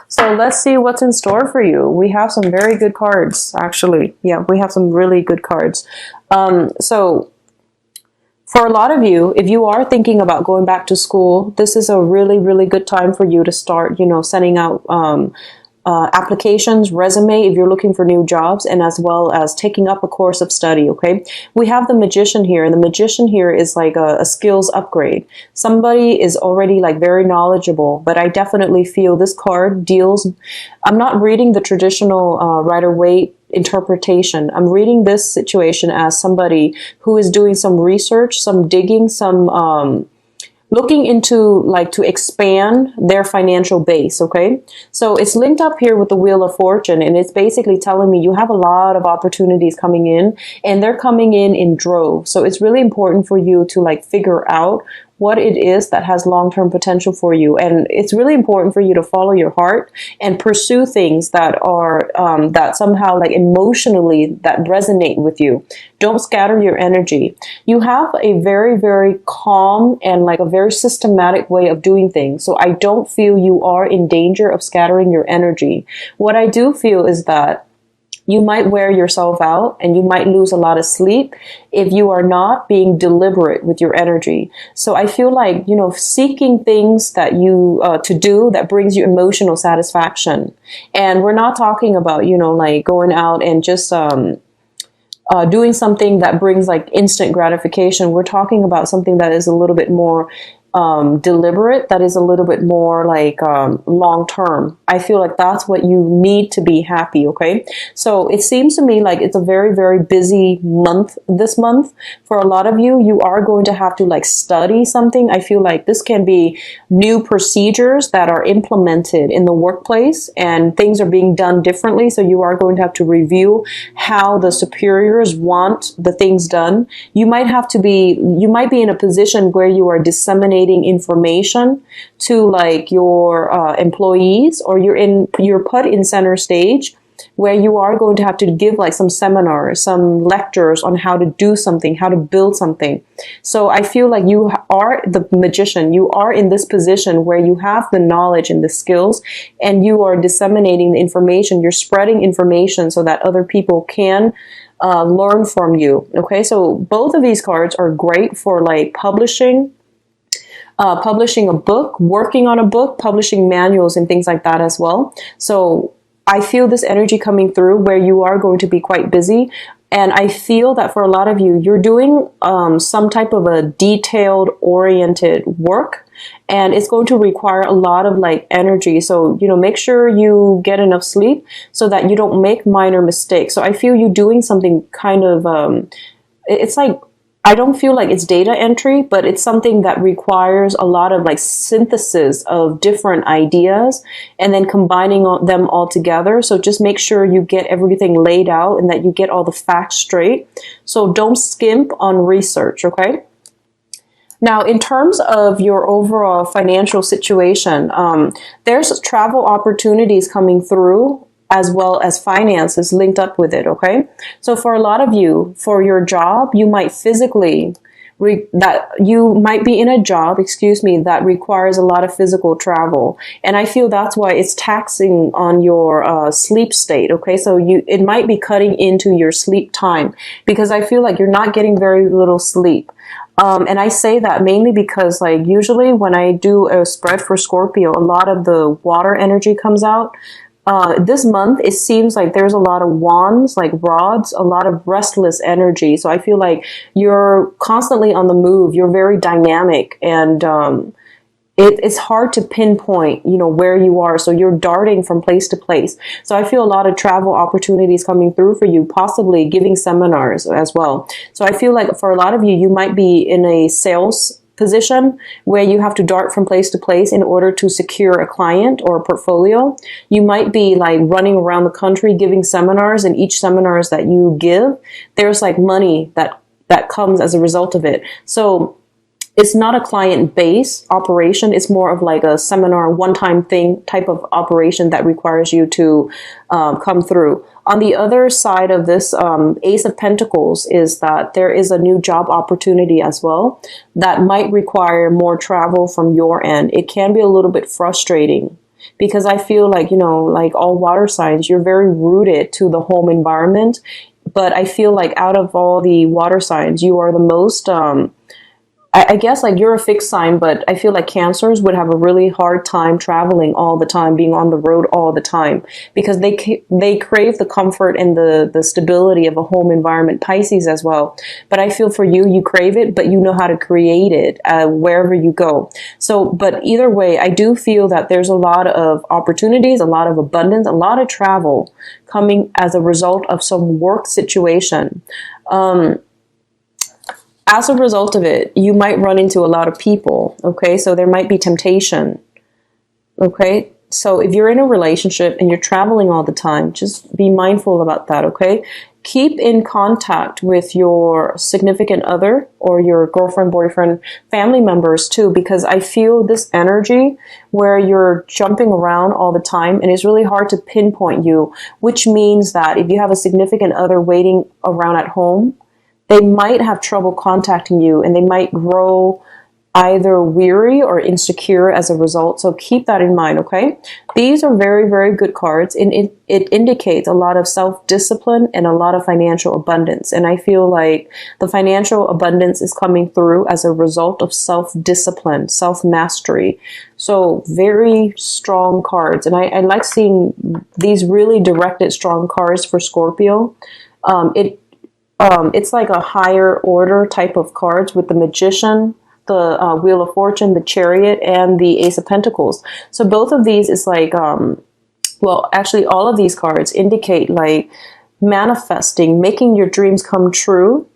So let's see what's in store for you. We have some very good cards, actually. Yeah, we have some really good cards. So for a lot of you, if you are thinking about going back to school, this is a really, really good time for you to start, sending out applications, resume, if you're looking for new jobs, and as well as taking up a course of study, okay? We have the Magician here, and the Magician here is like a skills upgrade. Somebody is already like very knowledgeable, but I definitely feel this card deals, I'm not reading the traditional Rider-Waite interpretation. I'm reading this situation as somebody who is doing some research, some digging, some looking into like to expand their financial base, okay? So it's linked up here with the Wheel of Fortune, and it's basically telling me you have a lot of opportunities coming in, and they're coming in droves. So it's really important for you to like figure out what it is that has long-term potential for you. And it's really important for you to follow your heart and pursue things that are, that somehow like emotionally that resonate with you. Don't scatter your energy. You have a very, very calm and like a very systematic way of doing things. So I don't feel you are in danger of scattering your energy. What I do feel is that you might wear yourself out and you might lose a lot of sleep if you are not being deliberate with your energy. So I feel like, seeking things that you, to do that brings you emotional satisfaction. And we're not talking about, like going out and just, doing something that brings like instant gratification. We're talking about something that is a little bit more deliberate, that is a little bit more like long term. I feel like that's what you need to be happy, okay? So it seems to me like it's a very, very busy month this month. For a lot of you, you are going to have to like study something. I feel like this can be new procedures that are implemented in the workplace and things are being done differently. So you are going to have to review how the superiors want the things done. You might be in a position where you are disseminating information to like your employees, or you're put in center stage where you are going to have to give like some seminars, some lectures on how to do something, how to build something. So I feel like you are the Magician. You are in this position where you have the knowledge and the skills, and you are disseminating the information. You're spreading information so that other people can learn from you. Okay, so both of these cards are great for like publishing a book, working on a book, publishing manuals and things like that as well. So I feel this energy coming through where you are going to be quite busy. And I feel that for a lot of you, you're doing some type of a detailed oriented work, and it's going to require a lot of like energy. So, make sure you get enough sleep so that you don't make minor mistakes. So I feel you doing something kind of, it's like, I don't feel like it's data entry, but it's something that requires a lot of like synthesis of different ideas and then combining them all together. So just make sure you get everything laid out and that you get all the facts straight. So don't skimp on research, okay? Now, in terms of your overall financial situation, there's travel opportunities coming through, as well as finances linked up with it, okay? So for a lot of you, for your job, you might you might be in a job, that requires a lot of physical travel. And I feel that's why it's taxing on your sleep state, okay? So it might be cutting into your sleep time, because I feel like you're not getting very little sleep. And I say that mainly because like usually when I do a spread for Scorpio, a lot of the water energy comes out. This month, it seems like there's a lot of wands, like rods, a lot of restless energy. So I feel like you're constantly on the move. You're very dynamic, and it's hard to pinpoint, where you are. So you're darting from place to place. So I feel a lot of travel opportunities coming through for you, possibly giving seminars as well. So I feel like for a lot of you, you might be in a sales position where you have to dart from place to place in order to secure a client or a portfolio. You might be like running around the country giving seminars, and each seminars that you give, there's like money that comes as a result of it. So it's not a client-based operation. It's more of like a seminar, one-time thing type of operation that requires you to come through. On the other side of this Ace of Pentacles is that there is a new job opportunity as well that might require more travel from your end. It can be a little bit frustrating because I feel like, like all water signs, you're very rooted to the home environment. But I feel like out of all the water signs, you are the most, I guess like you're a fixed sign, but I feel like Cancers would have a really hard time traveling all the time, being on the road all the time, because they crave the comfort and the stability of a home environment. Pisces as well. But I feel for you, you crave it, but you know how to create it wherever you go. So, but either way, I do feel that there's a lot of opportunities, a lot of abundance, a lot of travel coming as a result of some work situation. As a result of it, you might run into a lot of people, okay? So there might be temptation, okay? So if you're in a relationship and you're traveling all the time, just be mindful about that, okay? Keep in contact with your significant other or your girlfriend, boyfriend, family members too, because I feel this energy where you're jumping around all the time and it's really hard to pinpoint you, which means that if you have a significant other waiting around at home, they might have trouble contacting you and they might grow either weary or insecure as a result. So keep that in mind, okay? These are very, very good cards, and it indicates a lot of self-discipline and a lot of financial abundance. And I feel like the financial abundance is coming through as a result of self-discipline, self-mastery. So very strong cards. And I like seeing these really directed, strong cards for Scorpio. It's like a higher order type of cards with the Magician, the Wheel of Fortune, the Chariot, and the Ace of Pentacles. So both of these is like, well, actually all of these cards indicate like manifesting, making your dreams come true.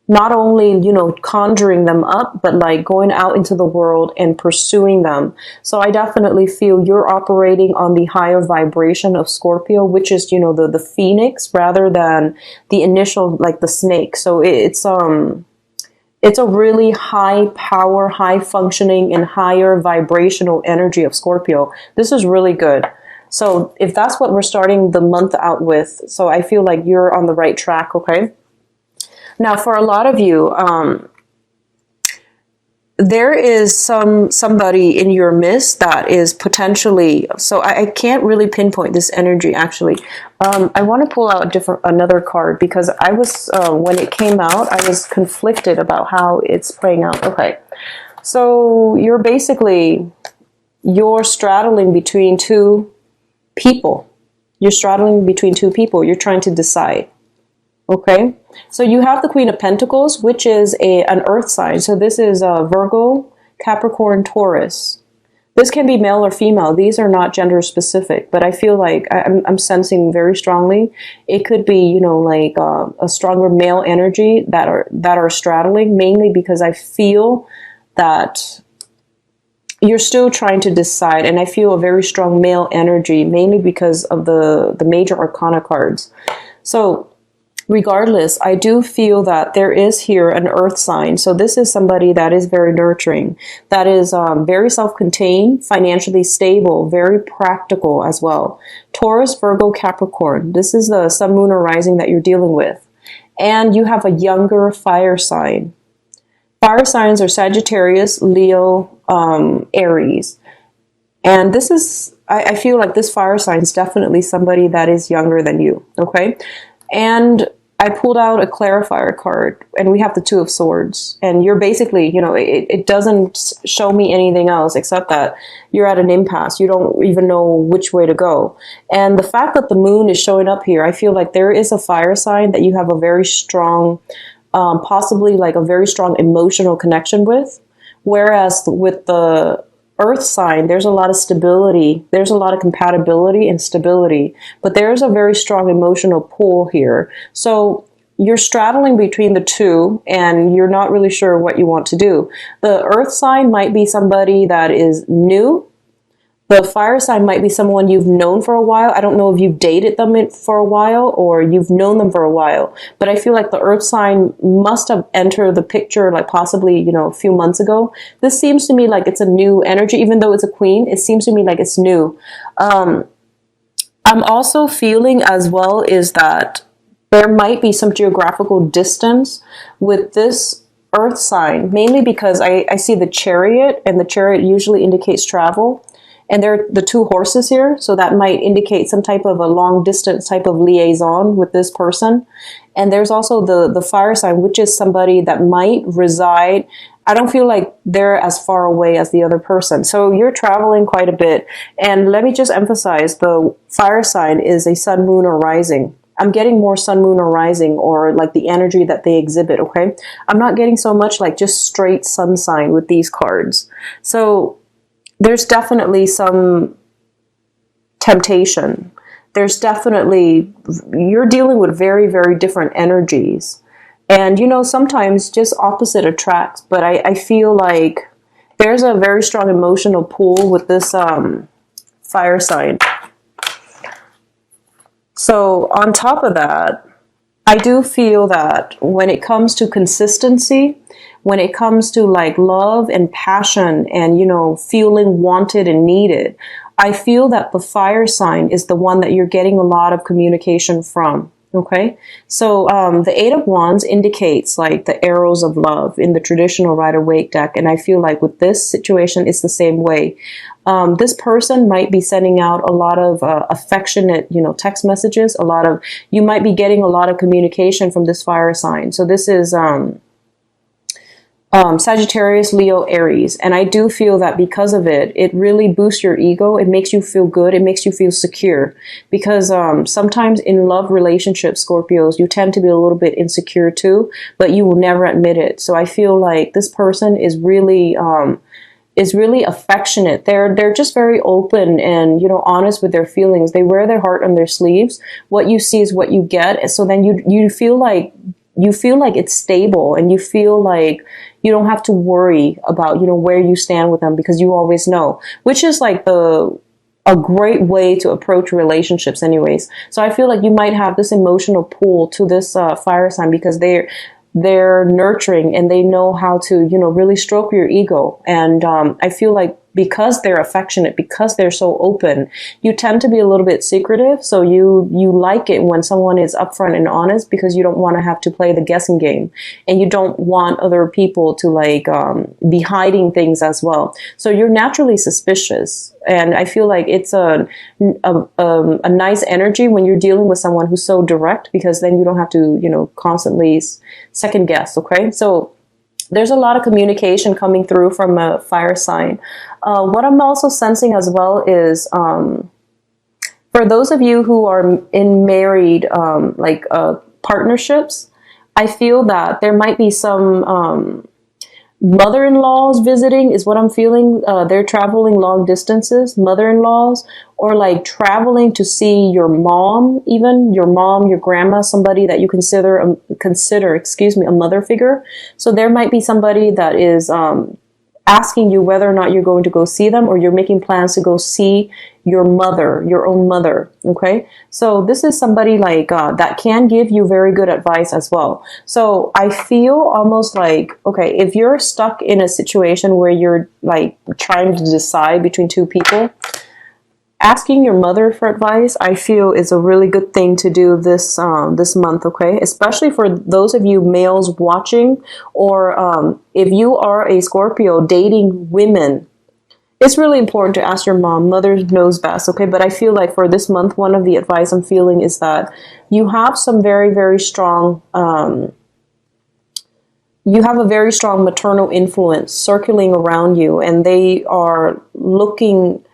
Not only, conjuring them up, but like going out into the world and pursuing them. So I definitely feel you're operating on the higher vibration of Scorpio, which is, the phoenix rather than the initial, like the snake. So it's a really high power, high functioning, and higher vibrational energy of Scorpio. This is really good. So if that's what we're starting the month out with, so I feel like you're on the right track, okay? Now, for a lot of you, there is somebody in your midst that is potentially, so I can't really pinpoint this energy actually. I want to pull out another card because I was, when it came out, I was conflicted about how it's playing out. Okay, so you're straddling between two people. You're straddling between two people. You're trying to decide. Okay, so you have the Queen of Pentacles, which is an earth sign. So this is Virgo, Capricorn, Taurus. This can be male or female. These are not gender specific, but I feel like I'm sensing very strongly it could be, like a stronger male energy that are straddling, mainly because I feel that you're still trying to decide, and I feel a very strong male energy, mainly because of the major arcana cards. So regardless, I do feel that there is here an earth sign. So this is somebody that is very nurturing, that is very self-contained, financially stable, very practical as well. Taurus, Virgo, Capricorn. This is the sun, moon, or rising that you're dealing with. And you have a younger fire sign. Fire signs are Sagittarius, Leo, Aries. And this is, I feel like this fire sign is definitely somebody that is younger than you, okay? And I pulled out a clarifier card, and we have the Two of Swords. And you're basically, it doesn't show me anything else except that you're at an impasse. You don't even know which way to go. And the fact that the moon is showing up here, I feel like there is a fire sign that you have a very strong, possibly like a very strong emotional connection with. Whereas with the earth sign, there's a lot of stability, there's a lot of compatibility and stability, but there's a very strong emotional pull here. So you're straddling between the two and you're not really sure what you want to do. The earth sign might be somebody that is new. The fire sign might be someone you've known for a while. I don't know if you've dated them for a while or you've known them for a while, but I feel like the earth sign must have entered the picture like possibly, a few months ago. This seems to me like it's a new energy, even though it's a queen, it seems to me like it's new. I'm also feeling as well is that there might be some geographical distance with this earth sign, mainly because I see the Chariot, and the Chariot usually indicates travel. And there are the two horses here, so that might indicate some type of a long distance type of liaison with this person. And there's also the fire sign, which is somebody that might reside. I don't feel like they're as far away as the other person. So you're traveling quite a bit. And let me just emphasize, the fire sign is a sun, moon, or rising. I'm getting more sun, moon, or rising, or like the energy that they exhibit, okay? I'm not getting so much like just straight sun sign with these cards. So there's definitely some temptation. There's definitely, you're dealing with very, very different energies. And, you know, sometimes just opposite attracts, but I feel like there's a very strong emotional pull with this fire sign. So on top of that, I do feel that when it comes to consistency, when it comes to like love and passion and, you know, feeling wanted and needed, I feel that the fire sign is the one that you're getting a lot of communication from. Okay, so the Eight of Wands indicates like the arrows of love in the traditional Rider-Waite deck. And I feel like with this situation, it's the same way. This person might be sending out a lot of affectionate, you know, text messages. You might be getting a lot of communication from this fire sign. So this is Sagittarius, Leo, Aries. And I do feel that because of it, it really boosts your ego. It makes you feel good. It makes you feel secure. Because sometimes in love relationships, Scorpios, you tend to be a little bit insecure too, but you will never admit it. So I feel like this person is really affectionate. They're just very open and, you know, honest with their feelings. They wear their heart on their sleeves. What you see is what you get. So then you feel like it's stable, and you feel like you don't have to worry about, you know, where you stand with them, because you always know, which is like a great way to approach relationships anyways. So I feel like you might have this emotional pull to this fire sign because they're nurturing and they know how to, you know, really stroke your ego. And I feel like because they're affectionate, because they're so open, you tend to be a little bit secretive. So you like it when someone is upfront and honest, because you don't want to have to play the guessing game, and you don't want other people to like be hiding things as well. So you're naturally suspicious. And I feel like it's a nice energy when you're dealing with someone who's so direct, because then you don't have to, you know, constantly second guess. Okay. So there's a lot of communication coming through from a fire sign. What I'm also sensing as well is, for those of you who are in married, partnerships, I feel that there might be some, mother-in-laws visiting is what I'm feeling. They're traveling long distances, mother-in-laws, or like traveling to see your mom, even your mom, your grandma, somebody that you consider a mother figure. So there might be somebody that is asking you whether or not you're going to go see them, or you're making plans to go see your mother, your own mother. Okay. So this is somebody like that can give you very good advice as well. So I feel almost like, okay, if you're stuck in a situation where you're like trying to decide between two people, asking your mother for advice, I feel, is a really good thing to do this month, okay? Especially for those of you males watching, or if you are a Scorpio dating women, it's really important to ask your mom. Mother knows best, okay? But I feel like for this month, one of the advice I'm feeling is that you have some very, very strong, you have a very strong maternal influence circling around you, and they are looking...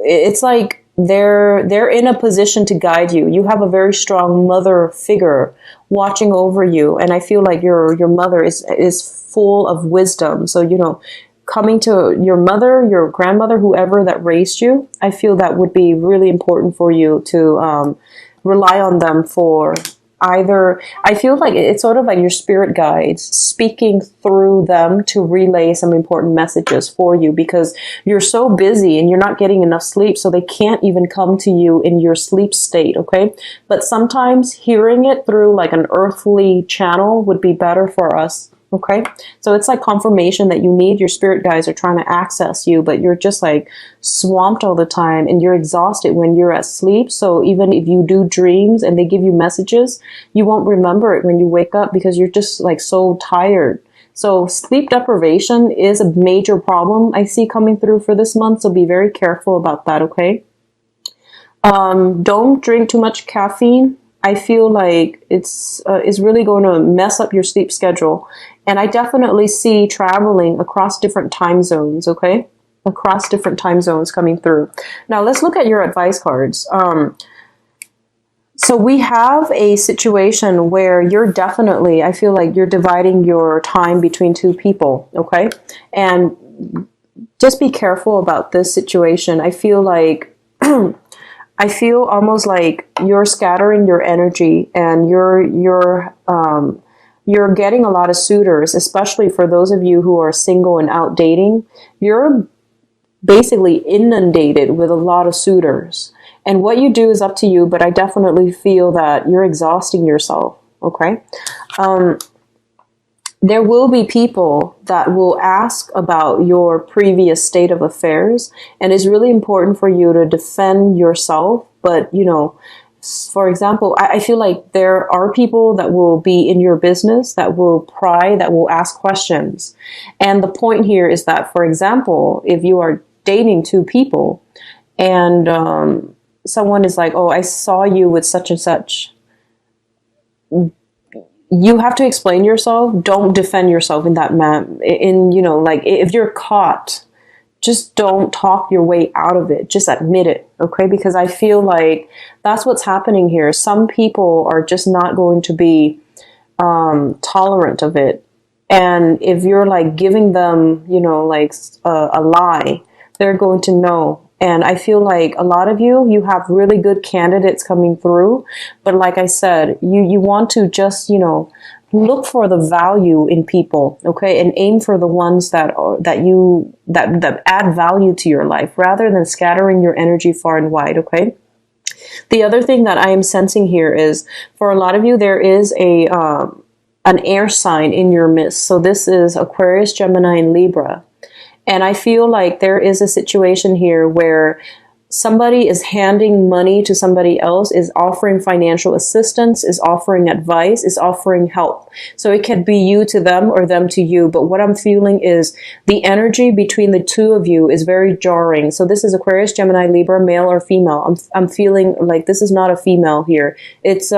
It's like they're in a position to guide you. You have a very strong mother figure watching over you, and I feel like your mother is full of wisdom. So, you know, coming to your mother, your grandmother, whoever that raised you, I feel that would be really important for you to rely on them for either. I feel like it's sort of like your spirit guides speaking through them to relay some important messages for you, because you're so busy and you're not getting enough sleep, so they can't even come to you in your sleep state, okay? But sometimes hearing it through like an earthly channel would be better for us. Okay, so it's like confirmation that you need. Your spirit guides are trying to access you, but you're just like swamped all the time, and you're exhausted when you're asleep. So even if you do dreams and they give you messages, you won't remember it when you wake up, because you're just like so tired. So sleep deprivation is a major problem I see coming through for this month. So be very careful about that, okay? Don't drink too much caffeine. I feel like it's really going to mess up your sleep schedule. And I definitely see traveling across different time zones, okay? Across different time zones coming through. Now let's look at your advice cards. So we have a situation where you're definitely, I feel like you're dividing your time between two people, okay? And just be careful about this situation. I feel like I feel almost like you're scattering your energy, and you're getting a lot of suitors, especially for those of you who are single and out dating. You're basically inundated with a lot of suitors. And what you do is up to you, but I definitely feel that you're exhausting yourself, okay? There will be people that will ask about your previous state of affairs, and it's really important for you to defend yourself. But, you know, for example, I feel like there are people that will be in your business, that will pry, that will ask questions. And the point here is that, for example, if you are dating two people and someone is like, oh, I saw you with such and such, you have to explain yourself. Don't defend yourself in that you know, like if you're caught, just don't talk your way out of it. Just admit it, okay? Because I feel like that's what's happening here. Some people are just not going to be tolerant of it. And if you're like giving them, you know, like a lie, they're going to know. And I feel like a lot of you have really good candidates coming through. But like I said, you want to just, you know, look for the value in people, okay? And aim for the ones that add value to your life rather than scattering your energy far and wide, okay? The other thing that I am sensing here is for a lot of you, there is an air sign in your midst. So this is Aquarius, Gemini, and Libra. And I feel like there is a situation here where somebody is handing money to somebody else, is offering financial assistance, is offering advice, is offering help. So it could be you to them or them to you. But what I'm feeling is the energy between the two of you is very jarring. So this is Aquarius, Gemini, Libra, male or female. I'm feeling like this is not a female here. It's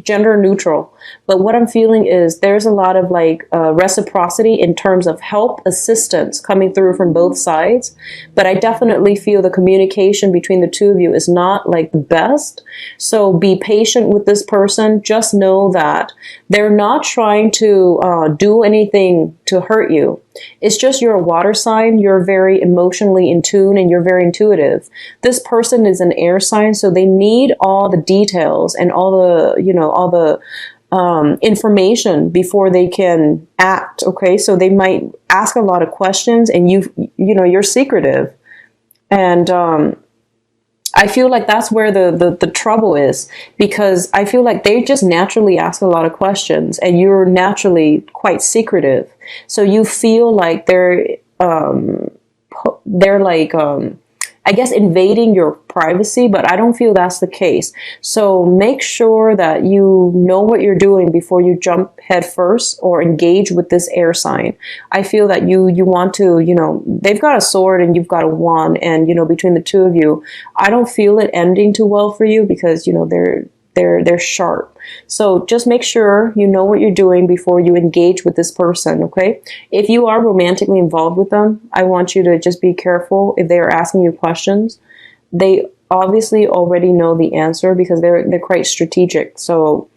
gender neutral. But what I'm feeling is there's a lot of like reciprocity in terms of help, assistance coming through from both sides. But I definitely feel the communication between the two of you is not like the best. So be patient with this person. Just know that they're not trying to do anything to hurt you. It's just you're a water sign. You're very emotionally in tune and you're very intuitive. This person is an air sign, so they need all the details and all the, you know, all the information before they can act. Okay, so they might ask a lot of questions, and you know, you're secretive, and I feel like that's where the trouble is, because I feel like they just naturally ask a lot of questions, and you're naturally quite secretive. So you feel like they're like I guess invading your privacy, but I don't feel that's the case. So make sure that you know what you're doing before you jump head first or engage with this air sign. I feel that you want to, you know, they've got a sword and you've got a wand, and, you know, between the two of you, I don't feel it ending too well for you, because, you know, they're sharp. So just make sure you know what you're doing before you engage with this person, okay? If you are romantically involved with them, I want you to just be careful if they are asking you questions. They obviously already know the answer because they're quite strategic. So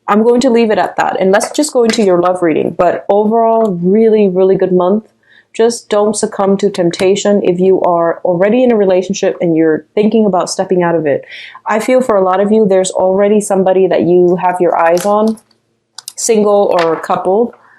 I'm going to leave it at that. And let's just go into your love reading. But overall, really, really good month. Just don't succumb to temptation if you are already in a relationship and you're thinking about stepping out of it. I feel for a lot of you, there's already somebody that you have your eyes on, single or coupled.